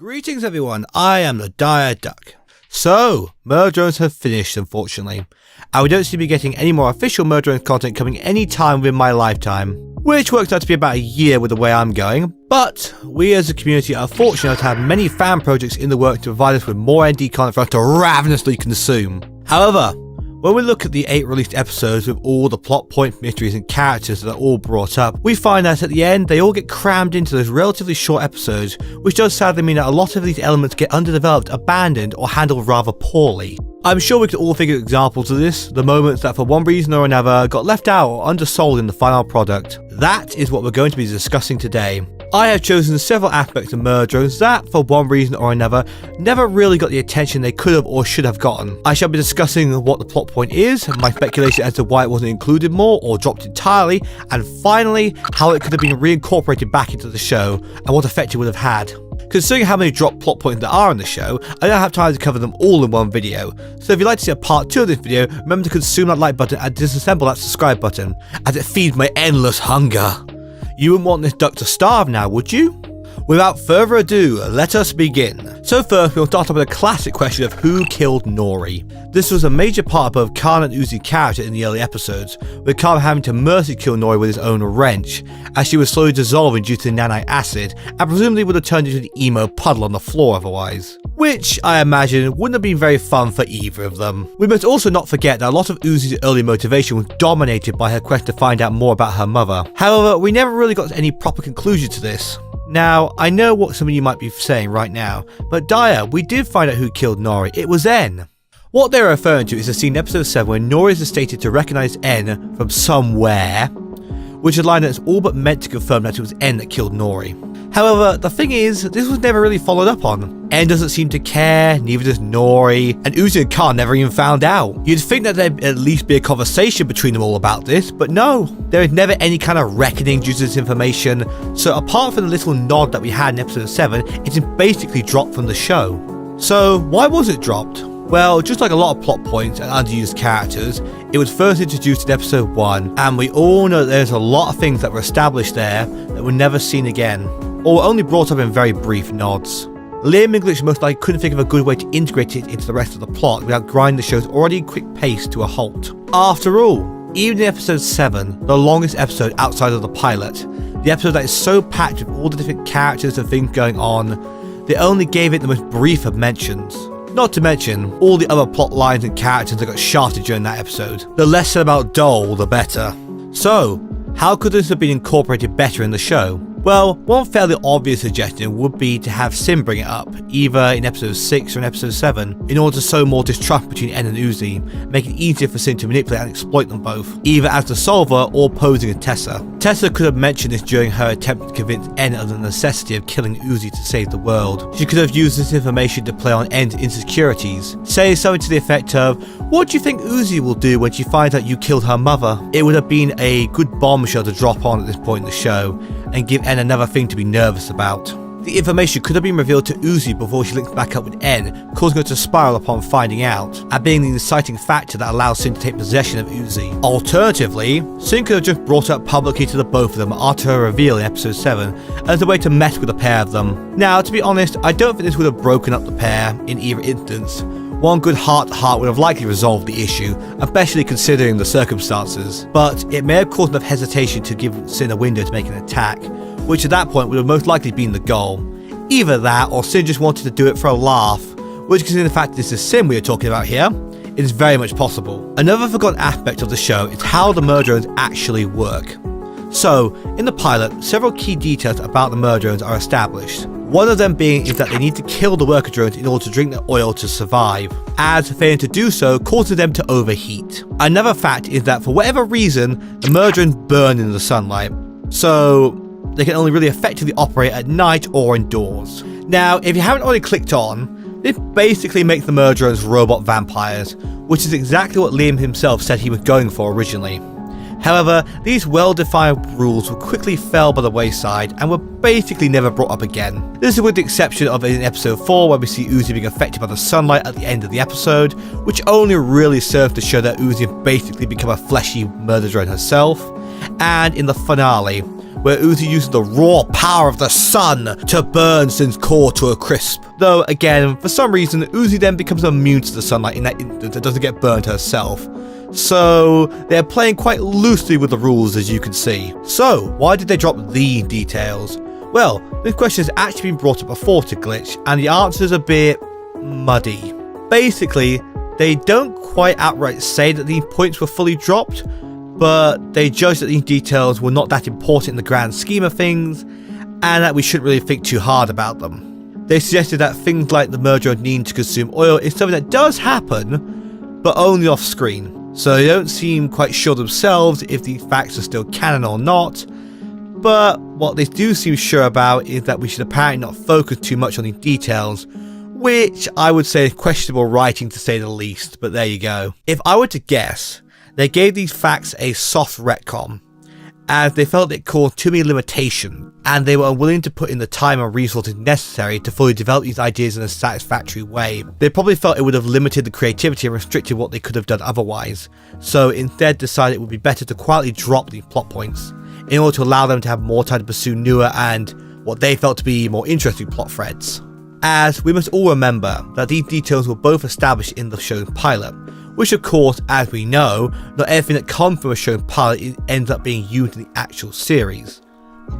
Greetings everyone, I am the Dire Duck. So, Murder Drones have finished unfortunately, and we don't seem to be getting any more official Murder Drones content coming any time within my lifetime, which works out to be about a year with the way I'm going, but we as a community are fortunate to have many fan projects in the work to provide us with more ND content for us to ravenously consume. However, when we look at the 8 released episodes with all the plot point, mysteries and characters that are all brought up, we find that at the end they all get crammed into those relatively short episodes, which does sadly mean that a lot of these elements get underdeveloped, abandoned or handled rather poorly. I'm sure we could all think of examples of this, the moments that for one reason or another got left out or undersold in the final product. That is what we're going to be discussing today. I have chosen several aspects of Murder Drones that, for one reason or another, never really got the attention they could have or should have gotten. I shall be discussing what the plot point is, my speculation as to why it wasn't included more or dropped entirely, and finally, how it could have been reincorporated back into the show, and what effect it would have had. Considering how many dropped plot points there are in the show, I don't have time to cover them all in one video, so if you'd like to see a part 2 of this video, remember to consume that like button and disassemble that subscribe button, as it feeds my endless hunger. You wouldn't want this duck to starve now, would you? Without further ado, let us begin. So first, we'll start off with a classic question of who killed Nori. This was a major part of both Khan and Uzi's character in the early episodes, with Khan having to mercy kill Nori with his own wrench, as she was slowly dissolving due to the nanite acid, and presumably would have turned into an emo puddle on the floor otherwise. Which, I imagine, wouldn't have been very fun for either of them. We must also not forget that a lot of Uzi's early motivation was dominated by her quest to find out more about her mother. However, we never really got any proper conclusion to this. Now, I know what some of you might be saying right now, but Dire, we did find out who killed Nori. It was N. What they're referring to is a scene in episode 7 where Nori is stated to recognise N from somewhere, which is a line that's all but meant to confirm that it was N that killed Nori. However, the thing is, this was never really followed up on. N doesn't seem to care, neither does Nori, and Uzi and Khan never even found out. You'd think that there'd at least be a conversation between them all about this, but no, there is never any kind of reckoning due to this information, so apart from the little nod that we had in episode 7, it's basically dropped from the show. So why was it dropped? Well, just like a lot of plot points and underused characters, it was first introduced in episode 1, and we all know that there's a lot of things that were established there that were never seen again, or were only brought up in very brief nods. Liam English most likely couldn't think of a good way to integrate it into the rest of the plot without grinding the show's already quick pace to a halt. After all, even in episode 7, the longest episode outside of the pilot, the episode that is so packed with all the different characters and things going on, they only gave it the most brief of mentions. Not to mention all the other plot lines and characters that got shafted during that episode. The less said about Dole, the better. So, how could this have been incorporated better in the show? Well, one fairly obvious suggestion would be to have Sim bring it up, either in episode 6 or in episode 7, in order to sow more distrust between N and Uzi, make it easier for Sim to manipulate and exploit them both, either as the solver or posing as Tessa. Tessa could have mentioned this during her attempt to convince N of the necessity of killing Uzi to save the world. She could have used this information to play on N's insecurities, say something to the effect of, "What do you think Uzi will do when she finds out you killed her mother?" It would have been a good bombshell to drop on at this point in the show, and give N another thing to be nervous about. The information could have been revealed to Uzi before she links back up with N, causing her to spiral upon finding out, and being the inciting factor that allows Sin to take possession of Uzi. Alternatively, Sin could have just brought it up publicly to the both of them after her reveal in episode 7, as a way to mess with the pair of them. Now, to be honest, I don't think this would have broken up the pair in either instance. One good heart-to-heart would have likely resolved the issue, especially considering the circumstances, but it may have caused enough hesitation to give Sin a window to make an attack, which at that point would have most likely been the goal. Either that, or Sin just wanted to do it for a laugh, which, considering the fact this is Sin we are talking about here, is very much possible. Another forgotten aspect of the show is how the Murder Drones actually work. So, in the pilot, several key details about the Murder Drones are established. One of them being is that they need to kill the worker drones in order to drink the oil to survive, as failing to do so causes them to overheat. Another fact is that for whatever reason, the Murder Drones burn in the sunlight, so they can only really effectively operate at night or indoors. Now, if you haven't already clicked on, this basically makes the Murder Drones robot vampires, which is exactly what Liam himself said he was going for originally. However, these well-defined rules were quickly fell by the wayside and were basically never brought up again. This is with the exception of in episode 4 where we see Uzi being affected by the sunlight at the end of the episode, which only really served to show that Uzi had basically become a fleshy murder drone herself, and in the finale, where Uzi uses the raw power of the sun to burn Sin's core to a crisp. Though again, for some reason, Uzi then becomes immune to the sunlight in that instant and doesn't get burnt herself. So they're playing quite loosely with the rules, as you can see. So why did they drop the details? Well, this question has actually been brought up before to Glitch, and the answer is a bit muddy. Basically, they don't quite outright say that these points were fully dropped, but they judge that these details were not that important in the grand scheme of things, and that we shouldn't really think too hard about them. They suggested that things like the murderer needing to consume oil is something that does happen, but only off screen. So they don't seem quite sure themselves if these facts are still canon or not, but what they do seem sure about is that we should apparently not focus too much on these details, which I would say is questionable writing to say the least, but there you go. If I were to guess, they gave these facts a soft retcon, as they felt it caused too many limitations, and they were unwilling to put in the time and resources necessary to fully develop these ideas in a satisfactory way. They probably felt it would have limited the creativity and restricted what they could have done otherwise, so instead decided it would be better to quietly drop these plot points, in order to allow them to have more time to pursue newer and what they felt to be more interesting plot threads. As we must all remember that these details were both established in the show's pilot, which of course, as we know, not everything that comes from a show's pilot ends up being used in the actual series.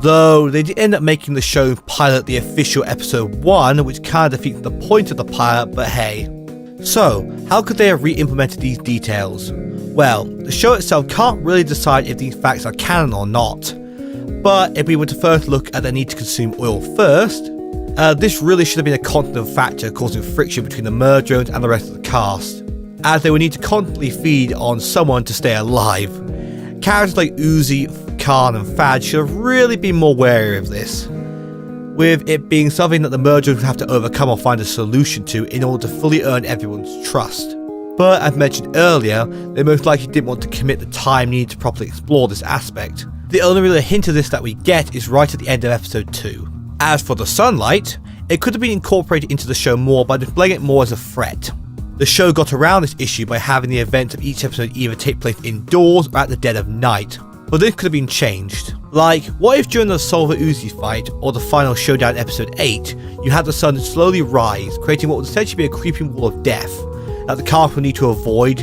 Though they did end up making the show's pilot the official episode 1, which kind of defeats the point of the pilot, but hey. So, how could they have re-implemented these details? Well, the show itself can't really decide if these facts are canon or not, but if we were to first look at the need to consume oil first, this really should have been a constant factor causing friction between the murderers and the rest of the cast, as they would need to constantly feed on someone to stay alive. Characters like Uzi, Khan and Fad should have really been more wary of this, with it being something that the murderers would have to overcome or find a solution to in order to fully earn everyone's trust. But as mentioned earlier, they most likely didn't want to commit the time needed to properly explore this aspect. The only real hint of this that we get is right at the end of episode 2. As for the sunlight, it could have been incorporated into the show more by displaying it more as a threat. The show got around this issue by having the events of each episode either take place indoors or at the dead of night, but this could have been changed. Like, what if during the Solver Uzi fight, or the final showdown in episode 8, you had the sun slowly rise, creating what would essentially be a creeping wall of death, that the cast would need to avoid,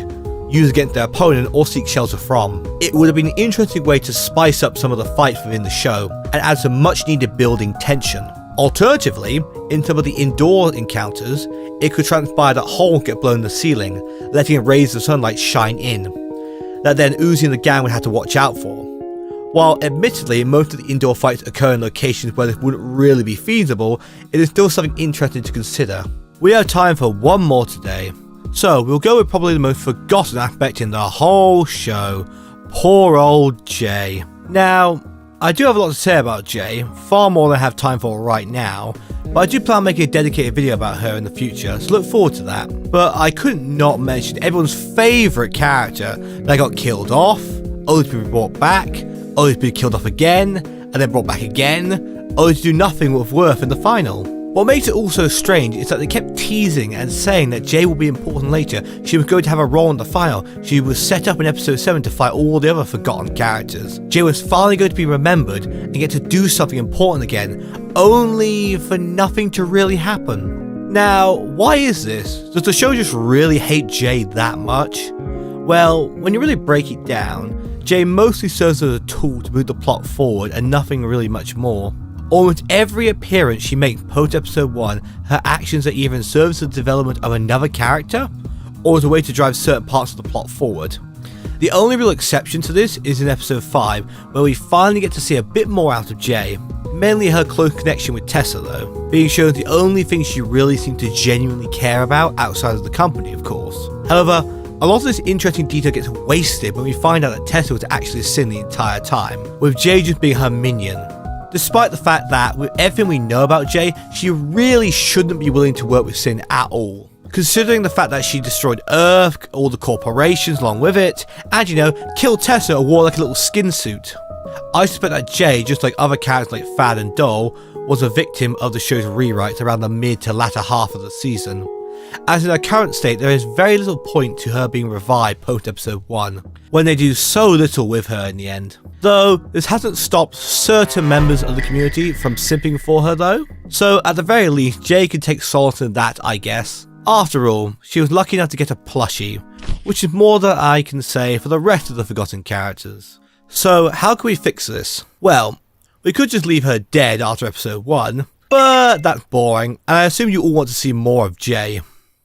use against their opponent, or seek shelter from. It would have been an interesting way to spice up some of the fights within the show, and add some much needed building tension. Alternatively, in some of the indoor encounters, it could transpire that holes get blown in the ceiling, letting rays of sunlight shine in, that then Uzi and the gang would have to watch out for. While admittedly most of the indoor fights occur in locations where this wouldn't really be feasible, it is still something interesting to consider. We have time for one more today, so we'll go with probably the most forgotten aspect in the whole show, poor old Jay. Now, I do have a lot to say about Jay, far more than I have time for right now, but I do plan on making a dedicated video about her in the future, so look forward to that. But I couldn't not mention everyone's favourite character that got killed off, only to be brought back, only to be killed off again, and then brought back again, only to do nothing with worth in the final. What makes it all so strange is that they kept teasing and saying that Jay will be important later, she was going to have a role in the final, she was set up in episode 7 to fight all the other forgotten characters. Jay was finally going to be remembered and get to do something important again, only for nothing to really happen. Now, why is this? Does the show just really hate Jay that much? Well, when you really break it down, Jay mostly serves as a tool to move the plot forward and nothing really much more. Almost every appearance she makes post episode 1, her actions are either in service of the development of another character, or as a way to drive certain parts of the plot forward. The only real exception to this is in episode 5, where we finally get to see a bit more out of Jay, mainly her close connection with Tessa though, being shown the only thing she really seems to genuinely care about outside of the company of course. However, a lot of this interesting detail gets wasted when we find out that Tessa was actually Sin the entire time, with Jay just being her minion. Despite the fact that, with everything we know about Jay, she really shouldn't be willing to work with Sin at all. Considering the fact that she destroyed Earth, all the corporations along with it, and killed Tessa and wore like a little skin suit. I suspect that Jay, just like other characters like Fad and Dole, was a victim of the show's rewrites around the mid to latter half of the season. as in her current state there is very little point to her being revived post episode 1, when they do so little with her in the end. Though, this hasn't stopped certain members of the community from simping for her though, so at the very least Jay can take solace in that, I guess. After all, she was lucky enough to get a plushie, which is more than I can say for the rest of the forgotten characters. So how can we fix this? Well, we could just leave her dead after episode 1, but that's boring, and I assume you all want to see more of Jay.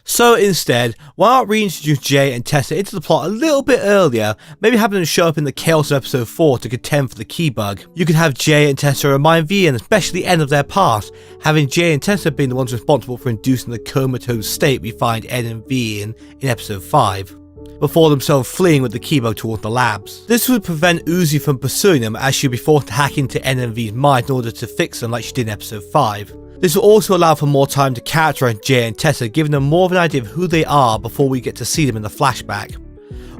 So instead, why not reintroduce Jay and Tessa into the plot a little bit earlier, maybe having them show up in the chaos of episode 4 to contend for the key bug. You could have Jay and Tessa remind V and especially the end of their past, having Jay and Tessa being the ones responsible for inducing the comatose state we find N and V in episode 5, before themselves fleeing with the key bug towards the labs. This would prevent Uzi from pursuing them, as she'd be forced to hack into N and V's mind in order to fix them like she did in episode 5. This will also allow for more time to characterize Jay and Tessa, giving them more of an idea of who they are before we get to see them in the flashback,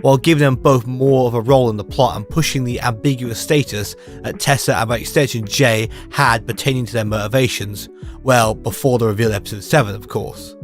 while giving them both more of a role in the plot and pushing the ambiguous status that Tessa and by extension Jay had pertaining to their motivations, well, before the reveal of episode 7 of course.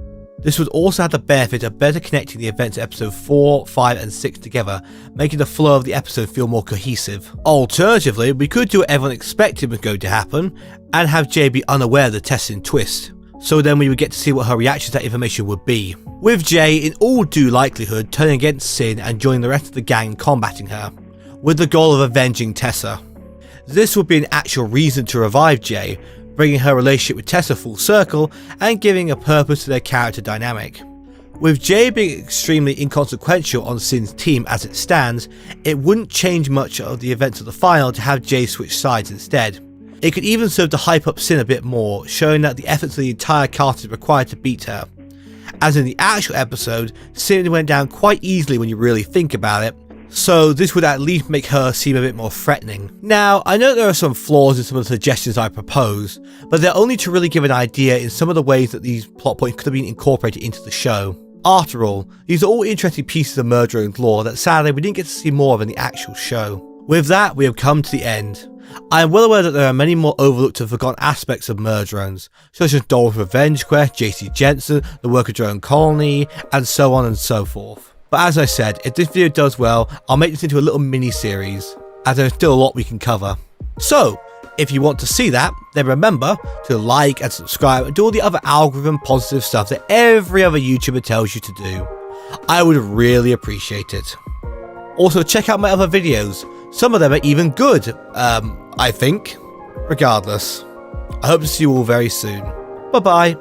This would also have the benefit of better connecting the events of episode 4, 5 and 6 together, making the flow of the episode feel more cohesive. Alternatively, we could do what everyone expected was going to happen, and have Jay be unaware of the testing twist, so then we would get to see what her reaction to that information would be, with Jay in all due likelihood turning against Sin and joining the rest of the gang in combating her, with the goal of avenging Tessa. This would be an actual reason to revive Jay, bringing her relationship with Tessa full circle and giving a purpose to their character dynamic. With Jay being extremely inconsequential on Sin's team as it stands, it wouldn't change much of the events of the final to have Jay switch sides instead. It could even serve to hype up Sin a bit more, showing that the efforts of the entire cast is required to beat her. As in the actual episode, Sin went down quite easily when you really think about it, so this would at least make her seem a bit more threatening. Now, I know there are some flaws in some of the suggestions I propose, but they're only to really give an idea in some of the ways that these plot points could have been incorporated into the show. After all, these are all interesting pieces of Murder and lore that sadly we didn't get to see more of in the actual show. With that, we have come to the end. I am well aware that there are many more overlooked and forgotten aspects of Murderons, such as Doll's Revenge Quest, JC Jensen, the Worker Drone Colony, and so on and so forth. But as I said, if this video does well, I'll make this into a little mini-series, as there's still a lot we can cover. So, if you want to see that, then remember to like and subscribe and do all the other algorithm positive stuff that every other YouTuber tells you to do. I would really appreciate it. Also, check out my other videos. Some of them are even good, I think. Regardless, I hope to see you all very soon. Bye bye.